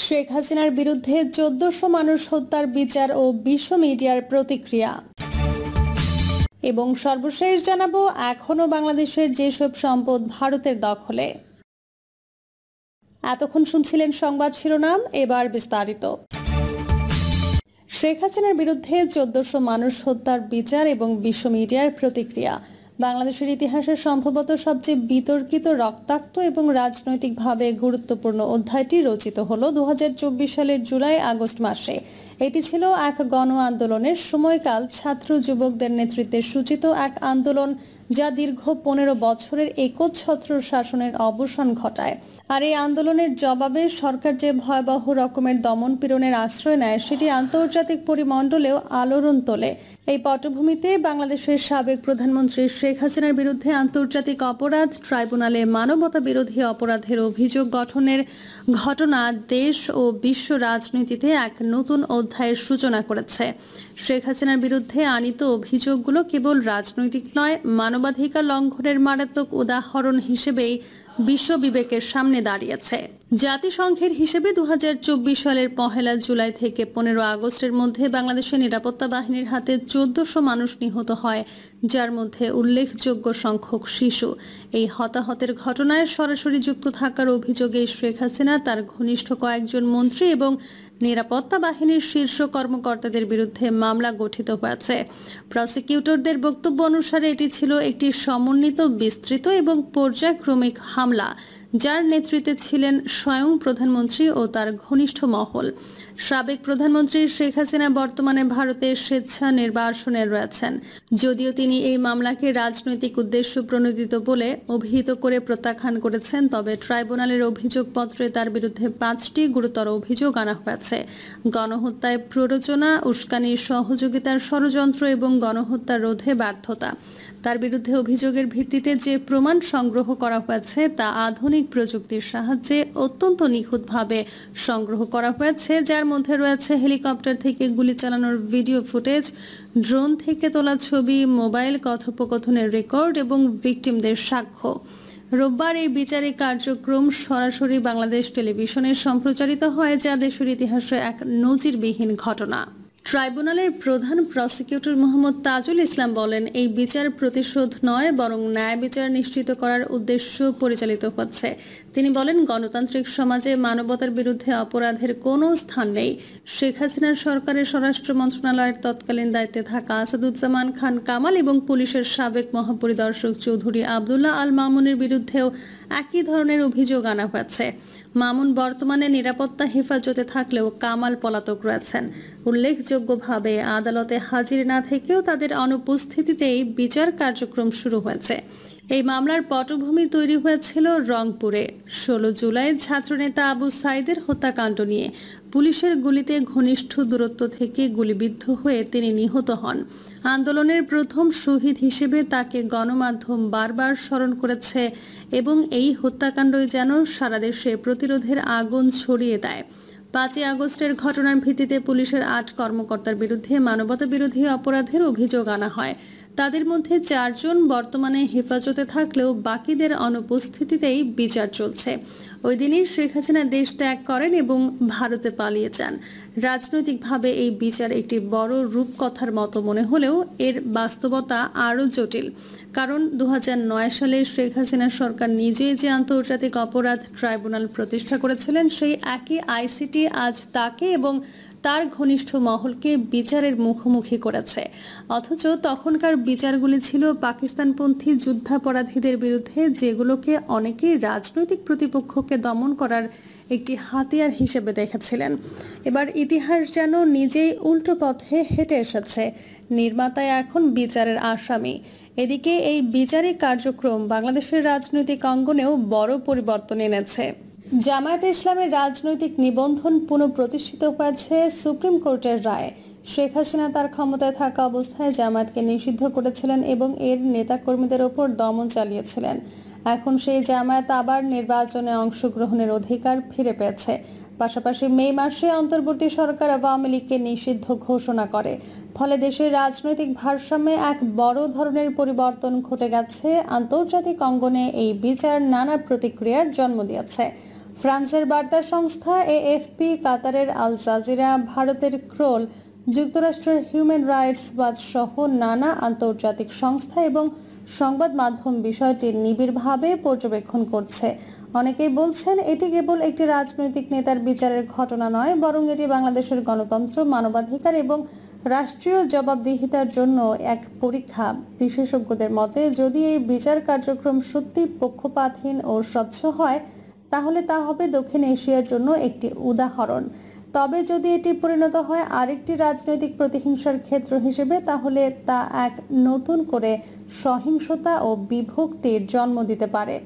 শেখ হাসিনার বিরুদ্ধে ১৪০০ মানুষ হত্যার বিচার ও বিশ্ব মিডিয়ার প্রতিক্রিয়া। এবং সর্বশেষ জানাবো এখনো বাংলাদেশের যেসব সম্পদ ভারতের দখলে। এতক্ষণ শুনছিলেন সংবাদ শিরোনাম, এবার বিস্তারিত। শেখ হাসিনার বিরুদ্ধে ১৪০০ মানুষ হত্যার বিচার এবং বিশ্ব মিডিয়ার প্রতিক্রিয়া। বাংলাদেশের ইতিহাসে সম্ভবত সবচেয়ে বিতর্কিত, রক্তাক্ত এবং রাজনৈতিকভাবে গুরুত্বপূর্ণ অধ্যায়টি রচিত হল ২০২৪ সালের জুলাই-আগস্ট মাসে। এটি ছিল এক গণ আন্দোলনের সময়কাল, ছাত্র যুবকদের নেতৃত্বে সূচিত এক আন্দোলন যা দীর্ঘ ১৫ বছরের একচ্ছত্র শাসনের অবসান ঘটায়। আর এই আন্দোলনের জবাবে সরকার যে ভয়াবহ রকমের দমন পীড়নের আশ্রয় নেয় সেটি আন্তর্জাতিক পরিমণ্ডলেও আলোড়ন তোলে। এই পটভূমিতে বাংলাদেশের সাবেক প্রধানমন্ত্রী শেখ হাসিনার বিরুদ্ধে আন্তর্জাতিক অপরাধ ট্রাইব্যুনালে মানবতা বিরোধী অপরাধের অভিযোগ গঠনের ঘটনা দেশ ও বিশ্ব রাজনীতিতে এক নতুন অধ্যায়ের সূচনা করেছে। শেখ হাসিনার বিরুদ্ধে আনীত অভিযোগগুলো কেবল রাজনৈতিক নয়, মানবাধিকার লঙ্ঘনের মারাত্মক উদাহরণ হিসেবেই বিশ্ব বিবেকের সামনে দাঁড়িয়েছে। জাতিসংঘের হিসেবে ২০২৪ সালের ১ জুলাই থেকে ১৫ আগস্টের মধ্যে বাংলাদেশের নিরাপত্তা বাহিনীর হাতে ১৪০০ মানুষ নিহত হয়, যার মধ্যে উল্লেখযোগ্য সংখ্যক শিশু। এই হতাহতের ঘটনায় সরাসরি যুক্ত থাকার অভিযোগে শেখ হাসিনা, তার ঘনিষ্ঠ কয়েকজন মন্ত্রী এবং নিরাপত্তা বাহিনীর শীর্ষ কর্মকর্তাদের বিরুদ্ধে মামলা গঠিত হয়েছে। প্রসিকিউটরদের বক্তব্য অনুসারে এটি ছিল একটি সমন্বিত, বিস্তৃত এবং পর্যায়ক্রমিক হামলা, যার নেতৃত্বে ছিলেন স্বয়ং প্রধানমন্ত্রী ও তার ঘনিষ্ঠ মহল। সাবেক প্রধানমন্ত্রী শেখ হাসিনা বর্তমানে ভারতের স্বেচ্ছা নির্বাসনে রয়েছেন। যদিও তিনি এই মামলাকে রাজনৈতিক উদ্দেশ্য প্রণোদিত বলে অভিহিত করে প্রত্যাখ্যান করেছেন, তবে ট্রাইব্যুনালের অভিযোগপত্রে তার বিরুদ্ধে ৫টি গুরুতর অভিযোগ আনা হয়েছে: গণহত্যায় প্ররোচনা, উস্কানির সহযোগিতার ষড়যন্ত্র এবং গণহত্যা রোধে ব্যর্থতা। তার বিরুদ্ধে অভিযোগের ভিত্তিতে যে প্রমাণ সংগ্রহ করা হয়েছে তা আধুনিক প্রযুক্তির সাহায্যে অত্যন্ত নিখুঁতভাবে সংগ্রহ করা হয়েছে, যার মধ্যে রয়েছে হেলিকপ্টার থেকে গুলি চালানোর ভিডিও ফুটেজ, ড্রোন থেকে তোলা ছবি, মোবাইল কথোপকথনের রেকর্ড এবং ভিকটিমদের সাক্ষ্য। রোববার এই বিচারিক কার্যক্রম সরাসরি বাংলাদেশ টেলিভিশনে সম্প্রচারিত হয়, যা দেশের ইতিহাসে এক নজিরবিহীন ঘটনা। ট্রাইব্যুনালের প্রধান প্রসিকিউটর মোহাম্মদ তাজুল ইসলাম বলেন, এই বিচার প্রতিশোধ নয়, বরং ন্যায় বিচার নিশ্চিত করার উদ্দেশ্য পরিচালিত হচ্ছে। তিনি বলেন, গণতান্ত্রিক সমাজে মানবতার বিরুদ্ধে অপরাধের কোনো স্থান নেই। শেখ হাসিনার সরকারের স্বরাষ্ট্র মন্ত্রণালয়ের তৎকালীন দায়িত্বে থাকা আসাদুজ্জামান খান কামাল এবং পুলিশের সাবেক মহাপরিদর্শক চৌধুরী আবদুল্লাহ আল মামুনের বিরুদ্ধেও একই ধরনের অভিযোগ আনা হয়েছে। মামুন বর্তমানে নিরাপত্তা হেফাজতে থাকলেও কামাল পলাতক রয়েছেন। উল্লেখযোগ্যভাবে আদালতে হাজির না থেকেও তাদের অনুপস্থিতিতেই বিচার কার্যক্রম শুরু হয়েছে। এই মামলার পটভূমি তৈরি হয়েছিল রংপুরে ১৬ জুলাই ছাত্রনেতা আবু সাইদের হত্যাকাণ্ড নিয়ে। পুলিশের গুলিতে ঘনিষ্ঠ দূরত্ব থেকে গুলিবিদ্ধ হয়ে তিনি নিহত হন। আন্দোলনের প্রথম শহীদ হিসেবে তাকে গণমাধ্যম বারবার স্মরণ করেছে এবং এই হত্যাকাণ্ডই যেন সারা দেশে প্রতিরোধের আগুন ছড়িয়ে দেয়। ৫ই আগস্টের ঘটনার ভিত্তিতে পুলিশের ৮ কর্মকর্তার বিরুদ্ধে মানবতা বিরোধী অপরাধের অভিযোগ আনা হয়। তাদের মধ্যে ৪ জন বর্তমানে হেফাজতে থাকলেও বাকিদের অনুপস্থিতিতেই বিচার চলছে। ওই দিনই শেখ হাসিনা দেশ ত্যাগ করেন এবং ভারতে পালিয়ে যান। রাজনৈতিকভাবে এই বিচার একটি বড় রূপকথার মতো মনে হলেও এর বাস্তবতা আরও জটিল। কারণ ২০০৯ সালে শেখ হাসিনা সরকার নিজেই যে আন্তর্জাতিক অপরাধ ট্রাইব্যুনাল প্রতিষ্ঠা করেছিলেন, সেই একই আইসিটি আজ তাকে এবং তার ঘনিষ্ঠ মহলকে বিচারের মুখোমুখি করেছে। অথচ তখনকার বিচারগুলি ছিল পাকিস্তানপন্থী যুদ্ধাপরাধীদের বিরুদ্ধে, যেগুলোকে অনেকেই রাজনৈতিক প্রতিপক্ষকে দমন করার একটি হাতিয়ার হিসেবে দেখেছিলেন। এবার ইতিহাস যেন নিজেই উল্টো পথে হেঁটে এসেছে। নির্মাতায় এখন বিচারের আসামি। এদিকে এই বিচারিক কার্যক্রম বাংলাদেশের রাজনৈতিক অঙ্গনেও বড় পরিবর্তন এনেছে। জামায়াতে ইসলামের রাজনৈতিক নিবন্ধন পুনঃপ্রতিষ্ঠিত হয়েছে সুপ্রিম কোর্টের রায়ে। শেখ হাসিনা তার ক্ষমতায় থাকা অবস্থায় জামায়াতকে নিষিদ্ধ করেছিলেন এবং এর নেতাকর্মীদের ওপর দমন চালিয়েছিলেন। এখন সেই জামায়াত আবার নির্বাচনে অংশগ্রহণের অধিকার ফিরে পেয়েছে। পাশাপাশি মে মাসে অন্তর্বর্তী সরকার আওয়ামী লীগকে নিষিদ্ধ ঘোষণা করে। ফলে দেশের রাজনৈতিক ভারসাম্যে এক বড় ধরনের পরিবর্তন ঘটে গেছে। আন্তর্জাতিক অঙ্গনে এই বিচার নানা প্রতিক্রিয়ার জন্ম দিয়েছে। ফ্রান্সের বার্তা সংস্থা এএফপি, কাতারের আল জাজিরা, ভারতের ক্রোল, যুক্তরাষ্ট্রের হিউম্যান রাইটস ওয়াচ সহ নানা আন্তর্জাতিক সংস্থা এবং সংবাদ মাধ্যম বিষয়টি নিবিড়ভাবে পর্যবেক্ষণ করছে। অনেকেই বলছেন এটি কেবল একটি রাজনৈতিক নেতার বিচারের ঘটনা নয়, বরং এটি বাংলাদেশের গণতন্ত্র, মানবাধিকার এবং রাষ্ট্রীয় জবাবদিহিতার জন্য এক পরীক্ষা। বিশেষজ্ঞদের মতে, যদি এই বিচার কার্যক্রম সত্যি পক্ষপাতহীন ও স্বচ্ছ হয়, তাহলে তা হবে দক্ষিণ এশিয়ার জন্য একটি উদাহরণ। তবে যদি এটি পরিণত হয় আরেকটি রাজনৈতিক প্রতিহিংসার ক্ষেত্র হিসেবে, তাহলে তা এক নতুন করে সহিংসতা ও বিভক্তির জন্ম দিতে পারে।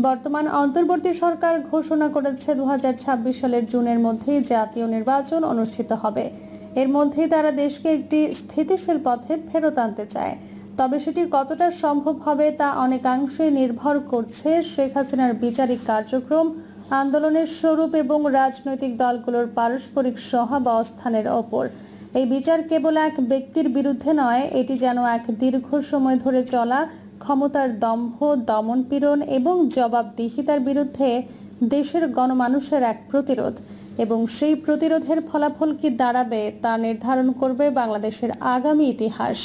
বর্তমান অন্তর্বর্তী সরকার ঘোষণা করেছে 2026 সালের জুনের মধ্যেই জাতীয় নির্বাচন অনুষ্ঠিত হবে। এর মধ্যেই তারা দেশকে একটি স্থিতিশীল পথে ফেরত আনতে চায়। তবে সেটি কতটা সম্ভব হবে তা অনেকাংশে নির্ভর করছে শেখ হাসিনার বিচারিক কার্যক্রম, আন্দোলনের স্বরূপ এবং রাজনৈতিক দলগুলোর পারস্পরিক সহাবস্থানের ওপর। এই বিচার কেবল এক ব্যক্তির বিরুদ্ধে নয়, এটি যেন এক দীর্ঘ সময় ধরে চলা ক্ষমতার দম্ভ, দমনপীড়ন এবং জবাবদিহিতার বিরুদ্ধে দেশের গণমানুষের এক প্রতিরোধ, এবং সেই প্রতিরোধের ফলাফল কি দাঁড়াবে তা নির্ধারণ করবে বাংলাদেশের আগামী ইতিহাস।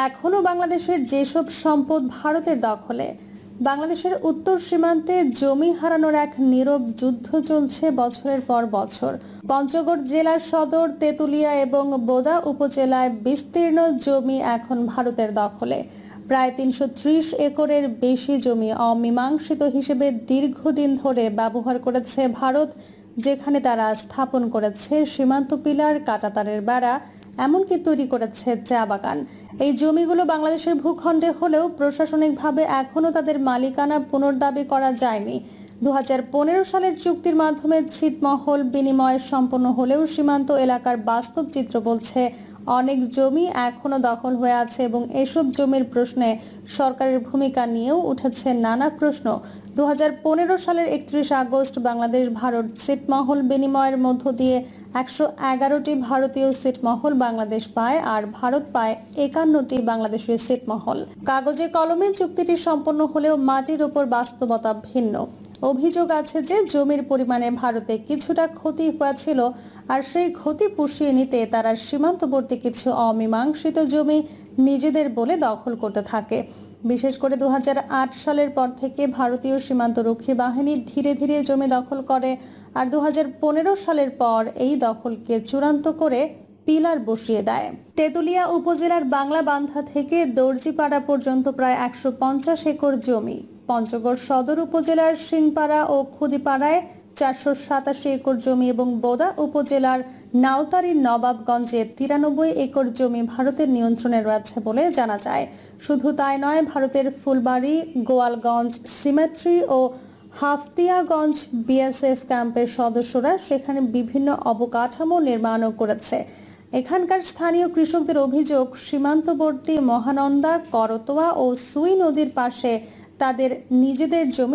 এখনও বাংলাদেশের যেসব সম্পদ ভারতের দখলে, বাংলাদেশের উত্তর সীমান্তে জমি হারানোর এক নীরব যুদ্ধ চলছে বছরের পর বছর। পঞ্চগড় জেলার সদর, তেঁতুলিয়া এবং বোদা উপজেলায় বিস্তীর্ণ জমি এখন ভারতের দখলে। প্রায় 330 একরের বেশি জমি অমীমাংসিত হিসেবে দীর্ঘদিন ধরে ব্যবহার করেছে ভারত, যেখানে তারা স্থাপন করেছে সীমান্ত পিলার, কাঁটাতারের বেড়া, এমনকি তৈরি করেছে চা বাগান। এই জমিগুলো বাংলাদেশের ভূখণ্ডে হলেও প্রশাসনিকভাবে এখনও তাদের মালিকানা পুনর্দাবি করা যায়নি। 2015 সালের চুক্তির মাধ্যমে ছিটমহল বিনিময় সম্পন্ন হলেও সীমান্ত এলাকার বাস্তব চিত্র বলছে অনেক জমি এখনও দখল হয়ে আছে, এবং এসব জমির প্রশ্নে সরকারের ভূমিকা নিয়েও উঠেছে নানা প্রশ্ন। 2015 সালের 31 আগস্ট বাংলাদেশ ভারত ছিটমহল বিনিময়ের মধ্য দিয়ে 111টি ভারতীয় ছিটমহল বাংলাদেশ পায়, আর ভারত পায় 51টি বাংলাদেশের ছিটমহল। কাগজে কলমে চুক্তিটি সম্পন্ন হলেও মাটির ওপর বাস্তবতা ভিন্ন। অভিযোগ আছে যে জমির পরিমাণে ভারতে কিছুটা ক্ষতি হয়েছিল, আর সেই ক্ষতি পুষিয়ে নিতে তারা সীমান্তবর্তী কিছু অমীমাংসিত জমি নিজেদের বলে দখল করতে থাকে। বিশেষ করে 2008 সালের পর থেকে ভারতীয় সীমান্তরক্ষী বাহিনী ধীরে ধীরে জমি দখল করে, আর 2015 সালের পর এই দখলকে চূড়ান্ত করে পিলার বসিয়ে দেয়। তেঁতুলিয়া উপজেলার বাংলা বান্ধা থেকে দর্জিপাড়া পর্যন্ত প্রায় 150 একর জমি, পঞ্চগড় সদর উপজেলার সিংপাড়া ও খুদিপাড়ায় 487 একর জমি এবং বোদা উপজেলার নাওতারি নবাবগঞ্জে 93 একর জমি ভারতের নিয়ন্ত্রণে রয়েছে বলে জানা যায়। শুধু তাই নয়, ভারতের ফুলবাড়ি, গোয়ালগঞ্জ সিমেট্রি ও হাফতিয়াগঞ্জ বিএসএফ ক্যাম্পের সদস্যরা সেখানে বিভিন্ন অবকাঠামো নির্মাণও করেছে। এখানকার স্থানীয় কৃষকদের অভিযোগ, সীমান্তবর্তী মহানন্দা, করতোয়া ও সুই নদীর পাশে তাদের নিজেদের জমি